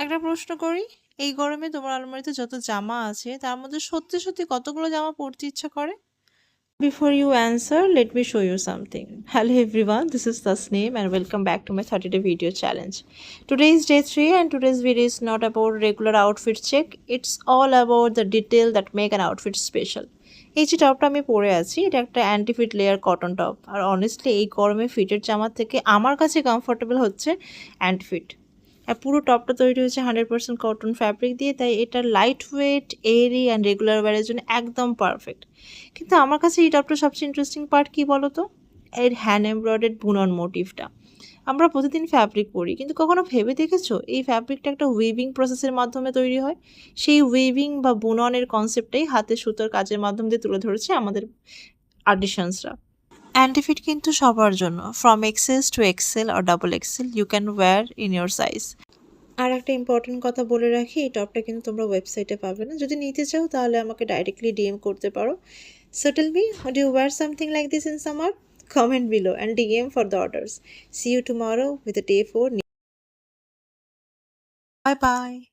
একটা প্রশ্ন করি, এই গরমে তোমার আলমারিতে যত জামা আছে তার মধ্যে সত্যি সত্যি কতগুলো জামা পরতে ইচ্ছা করে? Before you answer, let me show you something. Hello everyone, this is Tasneem and welcome back to my 30-day video challenge. Today is day 3 and today's video is not about regular outfit check. It's all about the detail that make an outfit special. এই যে টপটা আমি পরে আছি এটা একটা anti fit layer cotton top, আর honestly এই গরমে ফিটের জামা থেকে আমার কাছে কমফোর্টেবল হচ্ছে অ্যান্টি ফিট। আর পুরো টপটা তৈরি হয়েছে 100% কটন ফ্যাব্রিক দিয়ে, তাই এটা light weight, airy and regular ওয়্যারের জন্য একদম পারফেক্ট। কিন্তু আমার কাছে এই টপটার সবচেয়ে ইন্টারেস্টিং পার্ট কী বলো তো? এর হ্যান্ড এমব্রয়ডার্ড বুনন মোটিভটা। আমরা প্রতিদিন ফ্যাব্রিক পরি, কিন্তু কখনো ভেবে দেখেছো এই ফ্যাব্রিকটা একটা উইভিং প্রসেসের মাধ্যমে তৈরি হয়? সেই উইভিং বা বুননের কনসেপ্টটাই হাতে সুতোর কাজের মাধ্যম দিয়ে তুলে ধরেছে আমাদের আর্টিসানসরা। অ্যান্টিফিট কিন্তু সবার জন্য, ফ্রম এক্সেস টু এক্সেল আর double XL, you can wear in your size. আর একটা ইম্পর্টেন্ট কথা বলে রাখি, এই টপটা কিন্তু তোমরা ওয়েবসাইটে পাবে না। যদি নিতে চাও তাহলে আমাকে ডাইরেক্টলি ডিএম করতে পারো। So tell me, would you wear something like this in summer? Comment below and DM for the orders. See you tomorrow with a day 4. Bye bye.